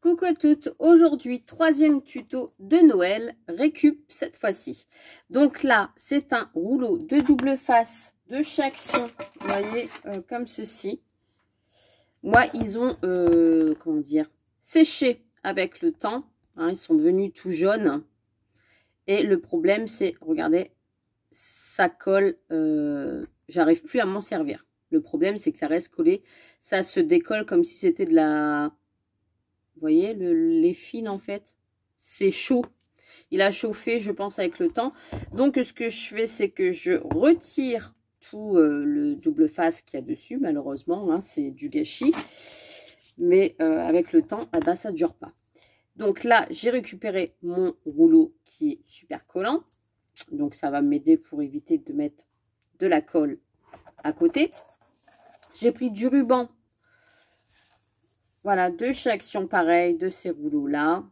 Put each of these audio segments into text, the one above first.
Coucou à toutes, aujourd'hui troisième tuto de Noël, récup cette fois-ci. Donc là c'est un rouleau de double face de chez Action, vous voyez comme ceci. Moi ils ont comment dire, séché avec le temps, hein, ils sont devenus tout jaunes. Et le problème c'est, regardez, ça colle, j'arrive plus à m'en servir. Le problème c'est que ça reste collé, ça se décolle comme si c'était de la... Vous voyez, les fils, en fait, c'est chaud. Il a chauffé, je pense, avec le temps. Donc, ce que je fais, c'est que je retire tout le double face qu'il y a dessus. Malheureusement, hein, c'est du gâchis. Mais avec le temps, eh ben, ça ne dure pas. Donc là, j'ai récupéré mon rouleau qui est super collant. Donc, ça va m'aider pour éviter de mettre de la colle à côté. J'ai pris du ruban. Voilà, de chez Action, pareil, de ces rouleaux-là,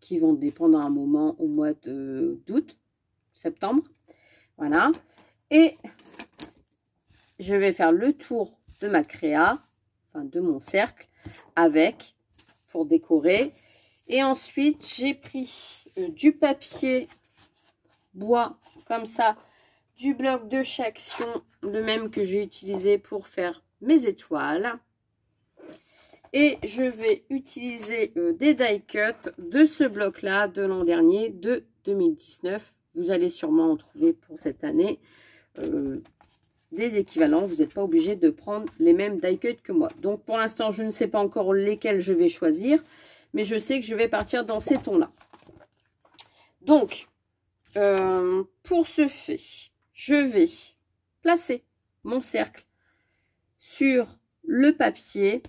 qui vont dépendre à un moment au mois d'août, septembre. Voilà. Et je vais faire le tour de ma créa, enfin de mon cercle, avec, pour décorer. Et ensuite, j'ai pris du papier bois, comme ça, du bloc de chez Action, le même que j'ai utilisé pour faire mes étoiles. Et je vais utiliser des die cuts de ce bloc là de l'an dernier, de 2019. Vous allez sûrement en trouver pour cette année des équivalents. Vous n'êtes pas obligé de prendre les mêmes die cuts que moi. Donc pour l'instant je ne sais pas encore lesquels je vais choisir, mais je sais que je vais partir dans ces tons là. Donc pour ce fait, je vais placer mon cercle sur le papier.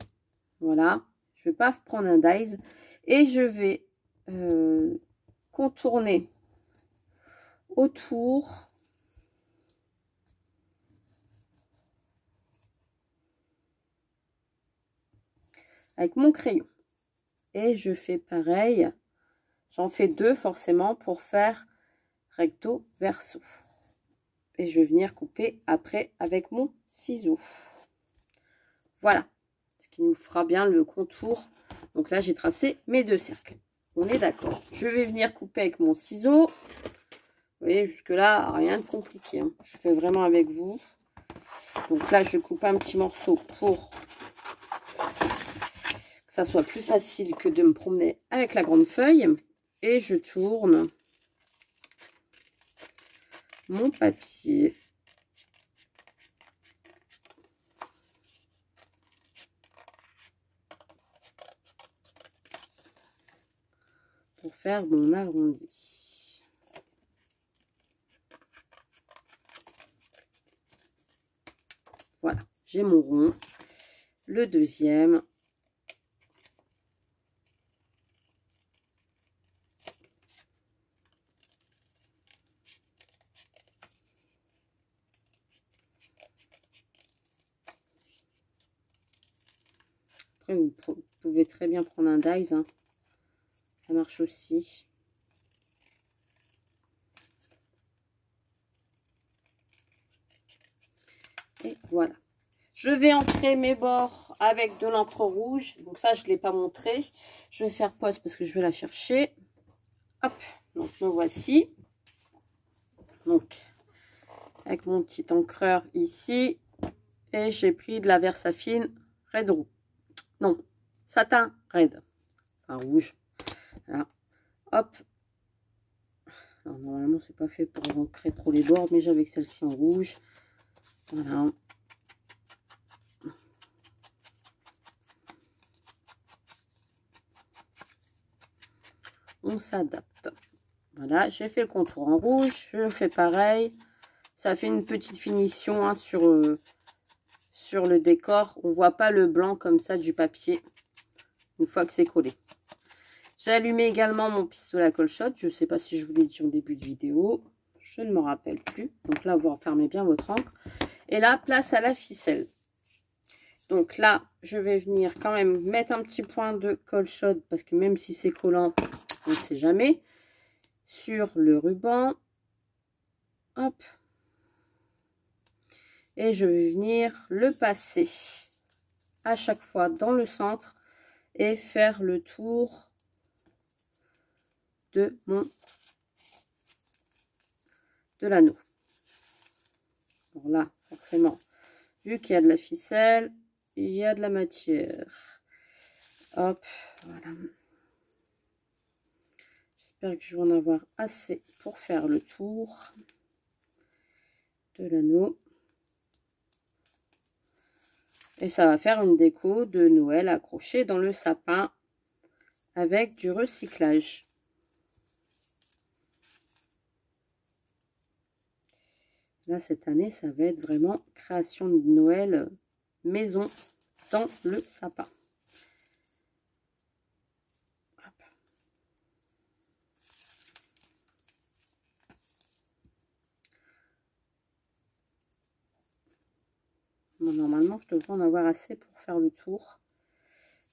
Voilà, je ne vais pas prendre un dies et je vais contourner autour avec mon crayon. Et je fais pareil, j'en fais deux forcément pour faire recto verso. Et je vais venir couper après avec mon ciseau. Voilà. Ce qui nous fera bien le contour. Donc là, j'ai tracé mes deux cercles. On est d'accord. Je vais venir couper avec mon ciseau. Vous voyez, jusque-là, rien de compliqué, hein. Je fais vraiment avec vous. Donc là, je coupe un petit morceau pour que ça soit plus facile que de me promener avec la grande feuille. Et je tourne mon papier. Pour faire mon arrondi. Voilà, j'ai mon rond. Le deuxième. Après, vous pouvez très bien prendre un dies, hein. Ça marche aussi. Et voilà. Je vais entrer mes bords avec de l'encre rouge. Donc ça, je ne l'ai pas montré. Je vais faire pause parce que je vais la chercher. Hop. Donc me voici. Donc, avec mon petit encreur ici. Et j'ai pris de la Versafine Red Roux. Non, satin red. Enfin, rouge. Voilà. Hop. Alors, normalement, c'est pas fait pour ancrer trop les bords, mais j'avais celle-ci en rouge. Voilà. On s'adapte. Voilà, j'ai fait le contour en rouge. Je fais pareil. Ça fait une petite finition, hein, sur le décor. On voit pas le blanc comme ça du papier une fois que c'est collé. J'ai allumé également mon pistolet à colle-shot. Je ne sais pas si je vous l'ai dit en début de vidéo. Je ne me rappelle plus. Donc là, vous refermez bien votre encre. Et là, place à la ficelle. Donc là, je vais venir quand même mettre un petit point de colle-shot. Parce que même si c'est collant, on ne sait jamais. Sur le ruban. Hop. Et je vais venir le passer à chaque fois dans le centre. et faire le tour de l'anneau. Bon là, forcément, vu qu'il y a de la ficelle, il y a de la matière. Hop, voilà. J'espère que je vais en avoir assez pour faire le tour de l'anneau. Et ça va faire une déco de Noël accrochée dans le sapin avec du recyclage. Là, cette année, ça va être vraiment création de Noël maison dans le sapin. Hop. Bon, normalement, je devrais en avoir assez pour faire le tour.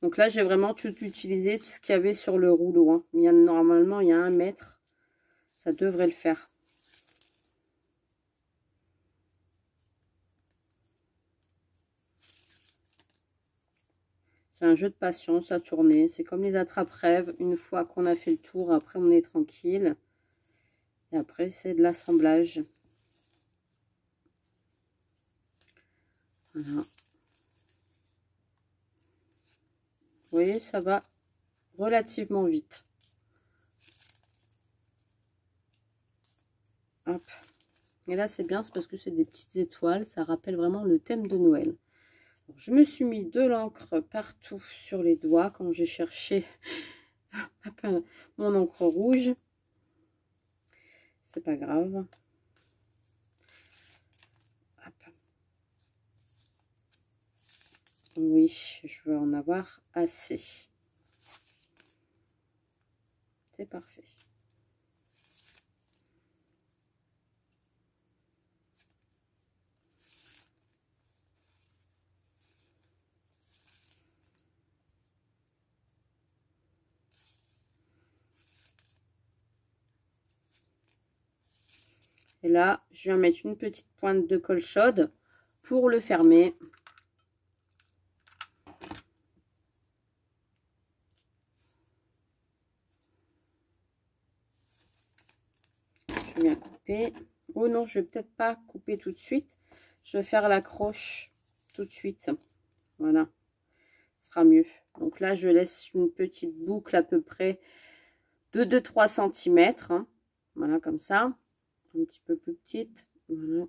Donc là, j'ai vraiment tout utilisé, tout ce qu'il y avait sur le rouleau. Hein. Normalement, il y a 1 mètre. Ça devrait le faire. C'est un jeu de patience à tourner. C'est comme les attrape-rêves. Une fois qu'on a fait le tour, après on est tranquille. Et après, c'est de l'assemblage. Voilà. Vous voyez, ça va relativement vite. Hop. Et là, c'est bien, c'est parce que c'est des petites étoiles. Ça rappelle vraiment le thème de Noël. Je me suis mis de l'encre partout sur les doigts quand j'ai cherché mon encre rouge. C'est pas grave. Hop. Oui, je vais en avoir assez. C'est parfait. Et là, je vais en mettre une petite pointe de colle chaude pour le fermer. Je viens couper. Oh non, je vais peut-être pas couper tout de suite. Je vais faire l'accroche tout de suite. Voilà, ce sera mieux. Donc là, je laisse une petite boucle à peu près de 2-3 cm. Hein. Voilà, comme ça. Un petit peu plus petite. Voilà.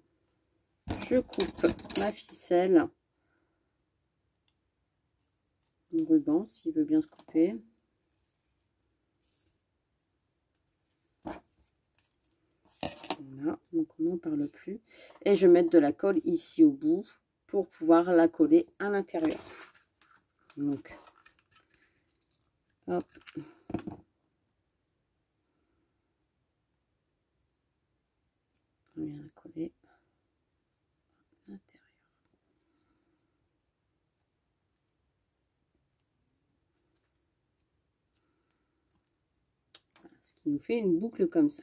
Je coupe ma ficelle. Mon ruban, s'il veut bien se couper. Voilà, donc on n'en parle plus. Et je vais mettre de la colle ici au bout pour pouvoir la coller à l'intérieur. Donc, hop. On vient la coller à l'intérieur. Voilà, ce qui nous fait une boucle comme ça.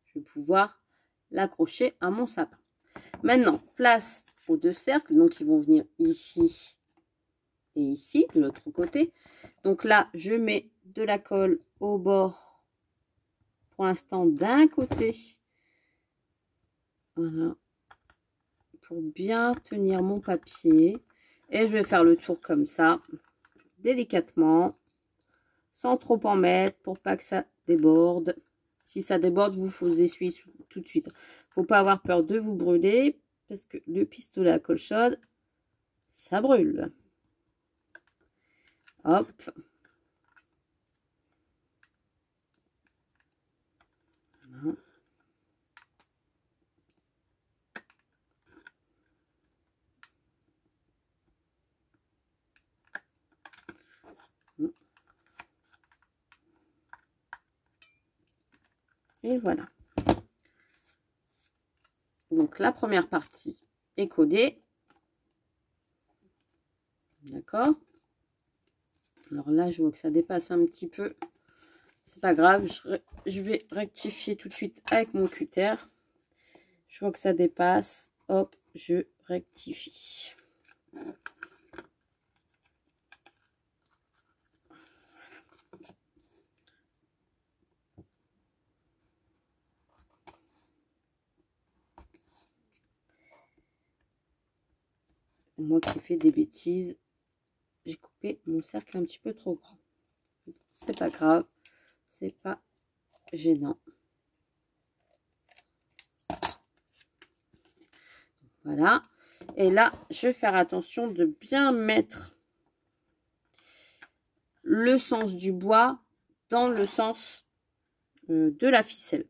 Je vais pouvoir l'accrocher à mon sapin. Maintenant, place aux 2 cercles. Donc, ils vont venir ici et ici, de l'autre côté. Donc là, je mets de la colle au bord, pour l'instant, d'un côté. Voilà. Pour bien tenir mon papier. Et je vais faire le tour comme ça, délicatement, sans trop en mettre, pour pas que ça déborde. Si ça déborde, vous essuyez tout de suite. Faut pas avoir peur de vous brûler, parce que le pistolet à colle chaude, ça brûle. Hop. Voilà. Et voilà. Donc la première partie est collée. D'accord. Alors là, je vois que ça dépasse un petit peu. C'est pas grave, je vais rectifier tout de suite avec mon cutter. Je vois que ça dépasse. Hop, je rectifie. moi qui ai fait des bêtises, j'ai coupé mon cercle un petit peu trop grand. C'est pas grave, c'est pas gênant. Voilà. Et là, je vais faire attention de bien mettre le sens du bois dans le sens de la ficelle.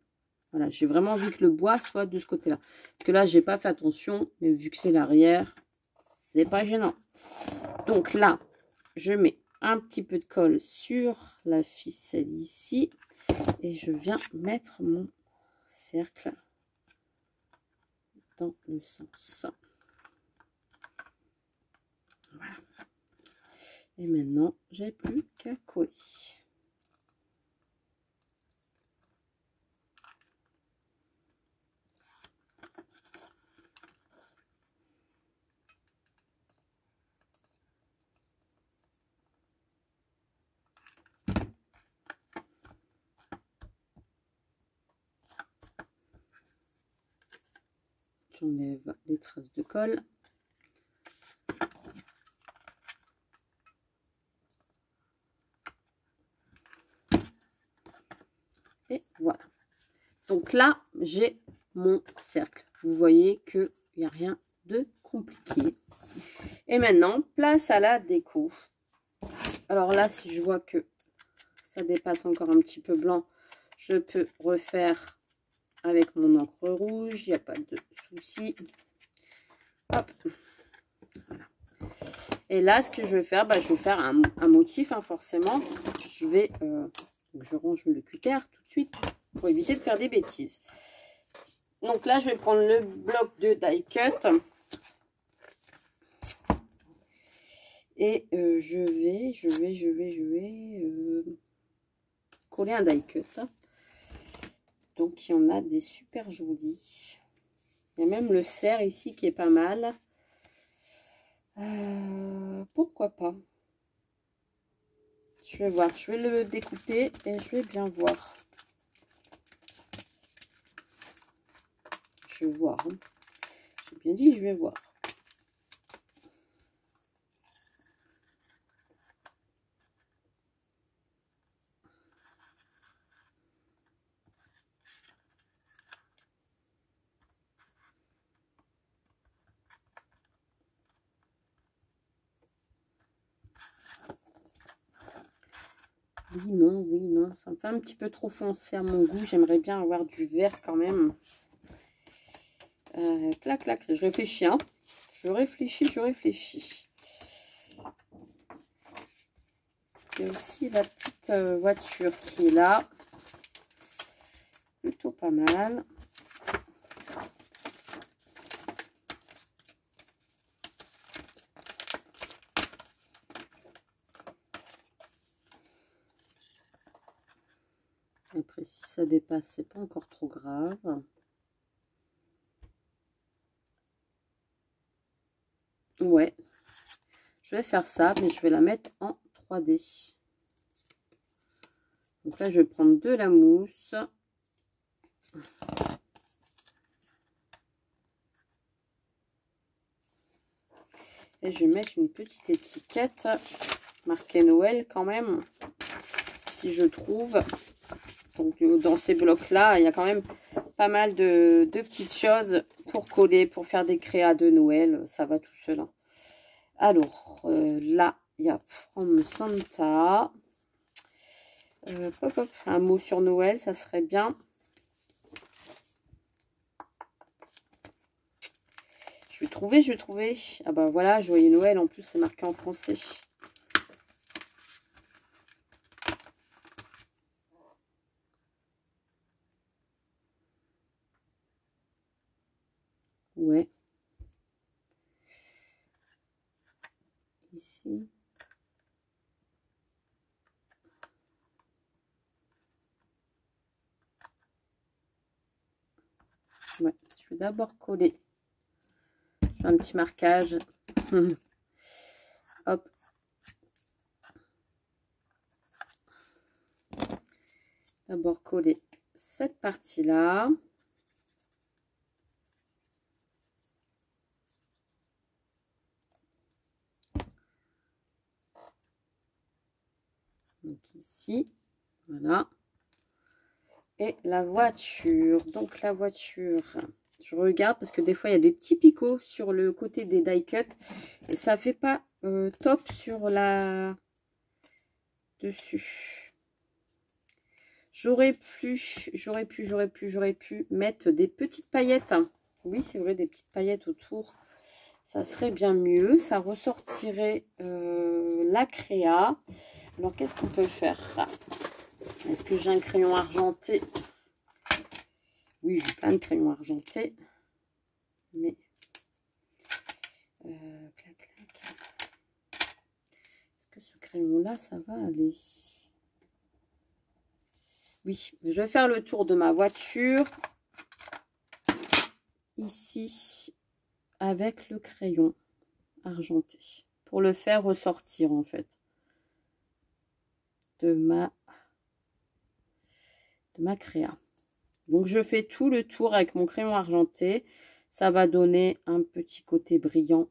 Voilà, j'ai vraiment envie que le bois soit de ce côté-là. Parce que là, j'ai pas fait attention, mais vu que c'est l'arrière, c'est pas gênant. Donc là, je mets un petit peu de colle sur la ficelle ici. Et je viens mettre mon cercle dans le sens. Voilà. Et maintenant, j'ai plus qu'à coller. J'enlève les traces de colle. Et voilà. Donc là, j'ai mon cercle. Vous voyez qu'il n'y a rien de compliqué. Et maintenant, place à la déco. Alors là, si je vois que ça dépasse encore un petit peu blanc, je peux refaire avec mon encre rouge. Il n'y a pas de souci. Hop. Voilà. Et là, ce que je vais faire, je vais faire un motif, hein, forcément. Je range le cutter tout de suite pour éviter de faire des bêtises. Donc là, je vais prendre le bloc de die cut. Et je vais coller un die cut. Donc, il y en a des super jolis. Il y a même le cerf ici qui est pas mal. Pourquoi pas? Je vais voir. Je vais le découper et je vais bien voir. Je vais voir. Hein. J'ai bien dit, je vais voir. Oui, non, ça me fait un petit peu trop foncé à mon goût. J'aimerais bien avoir du vert quand même. Clac, clac, je réfléchis, hein. Je réfléchis. Il y a aussi la petite voiture qui est là. Plutôt pas mal. Après, si ça dépasse, c'est pas encore trop grave. Ouais. Je vais faire ça, mais je vais la mettre en 3D. Donc là, je vais prendre de la mousse. Et je vais mettre une petite étiquette marquée Noël quand même, si je trouve. Donc dans ces blocs-là, il y a quand même pas mal de petites choses pour coller, pour faire des créas de Noël. Ça va tout seul. Hein. Alors, là, il y a From Santa. Un mot sur Noël, ça serait bien. Je vais trouver. Ah bah voilà, Joyeux Noël, en plus c'est marqué en français. Ouais. Ici. Ouais, je vais d'abord coller. Je fais un petit marquage. Hop. D'abord coller cette partie-là. Donc ici, voilà. Et la voiture. Donc la voiture, je regarde parce que des fois il y a des petits picots sur le côté des die cut. Et ça fait pas top sur la dessus. J'aurais pu mettre des petites paillettes. Oui, c'est vrai, des petites paillettes autour. Ça serait bien mieux. Ça ressortirait la créa. Alors, qu'est-ce qu'on peut faire? Est-ce que j'ai un crayon argenté? Oui, j'ai plein de crayons argentés. Mais... clac, clac. Est-ce que ce crayon-là, ça va aller? Oui, je vais faire le tour de ma voiture. Ici, avec le crayon argenté. Pour le faire ressortir, en fait. De ma créa. Donc je fais tout le tour avec mon crayon argenté. Ça va donner un petit côté brillant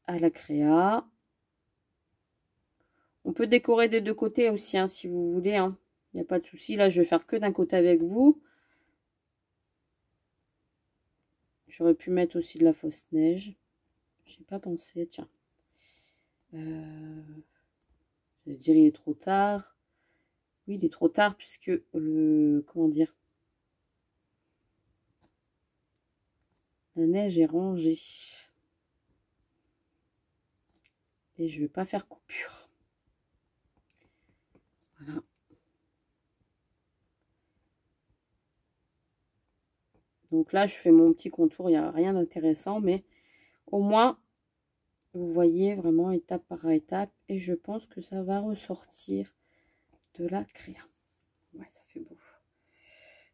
à la créa. On peut décorer des deux côtés aussi, hein, si vous voulez. Il n'y a pas de souci. Là, je vais faire que d'un côté avec vous. J'aurais pu mettre aussi de la fausse neige. J'ai pas pensé, tiens. Je vais dire il est trop tard. Oui, il est trop tard puisque le... Comment dire? La neige est rangée. Et je vais pas faire coupure. Voilà. Donc là, je fais mon petit contour. Il n'y a rien d'intéressant, mais au moins, vous voyez vraiment étape par étape. Et je pense que ça va ressortir de la créa. Ouais, ça fait beau.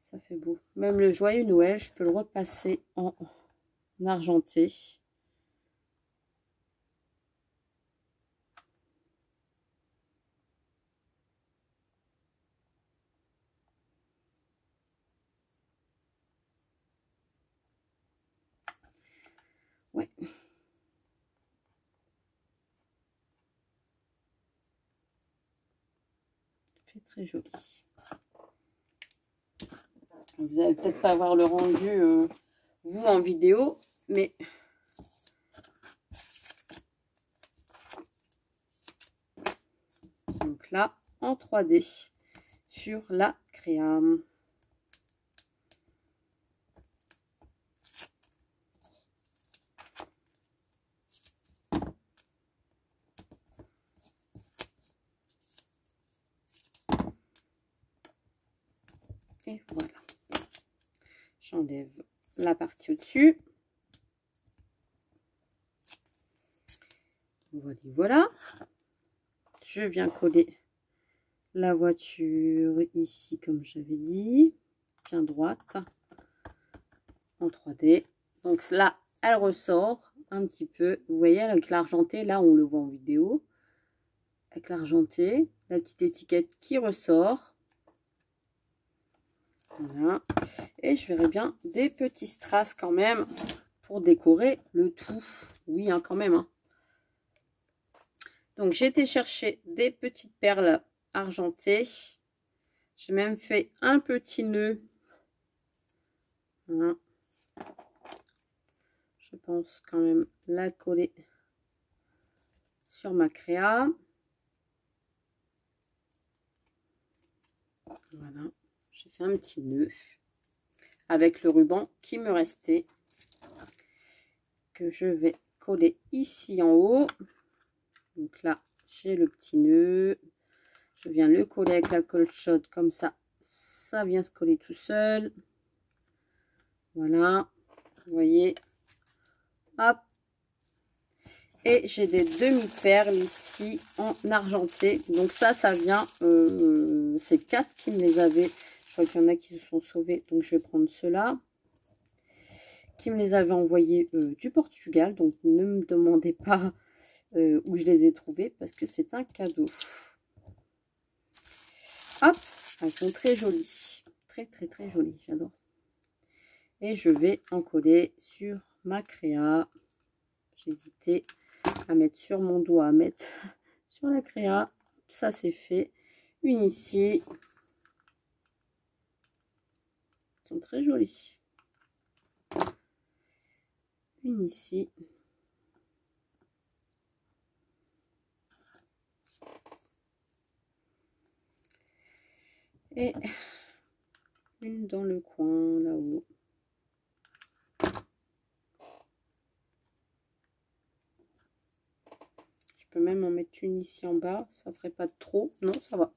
Ça fait beau. Même le joyeux Noël, je peux le repasser en argenté. Ouais. C'est très joli. Vous allez peut-être pas avoir le rendu, vous, en vidéo, mais... Donc là, en 3D, sur la créa. Et voilà. J'enlève la partie au-dessus. Voilà, voilà. Je viens coller la voiture ici, comme j'avais dit, bien droite, en 3D. Donc là, elle ressort un petit peu. Vous voyez, avec l'argenté, là, on le voit en vidéo. Avec l'argenté, la petite étiquette qui ressort. Voilà. Et je verrai bien des petits strass quand même pour décorer le tout. Oui, hein, quand même. Hein. Donc, j'ai été chercher des petites perles argentées. J'ai même fait un petit nœud. Voilà. Je pense quand même la coller sur ma créa. Voilà. J'ai fait un petit nœud avec le ruban qui me restait, que je vais coller ici en haut. Donc là, j'ai le petit nœud. Je viens le coller avec la colle chaude comme ça. Ça vient se coller tout seul. Voilà. Vous voyez. Hop. Et j'ai des demi-perles ici en argenté. Donc ça vient. C'est 4 qui me les avaient. Je crois qu'il y en a qui se sont sauvés. Donc je vais prendre ceux-là. Qui me les avaient envoyés du Portugal. Donc ne me demandez pas où je les ai trouvés. Parce que c'est un cadeau. Hop. Elles sont très jolies. Très très très jolies. J'adore. Et je vais en coller sur ma créa. J'ai hésité à mettre sur mon doigt, à mettre sur la créa. Ça c'est fait. Une ici. Elles sont très jolies. Une ici. Et une dans le coin là-haut. Je peux même en mettre une ici en bas. Ça ferait pas trop. Non, ça va.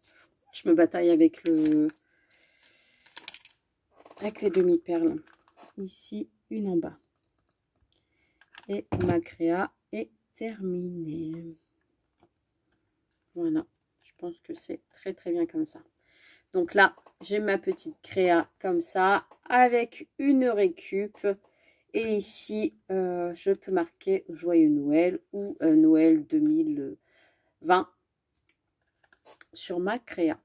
Je me bataille avec les demi-perles. Ici, une en bas. Et ma créa est terminée. Voilà. Je pense que c'est très très bien comme ça. Donc là, j'ai ma petite créa comme ça, avec une récup. Et ici, je peux marquer Joyeux Noël ou Noël 2020 sur ma créa.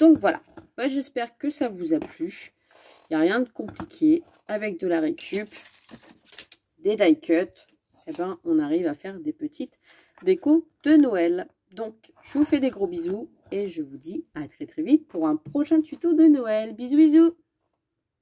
Donc voilà, j'espère que ça vous a plu. Il n'y a rien de compliqué. Avec de la récup, des die cut, et ben, on arrive à faire des petites décos de Noël. Donc, je vous fais des gros bisous et je vous dis à très très vite pour un prochain tuto de Noël. Bisous bisous.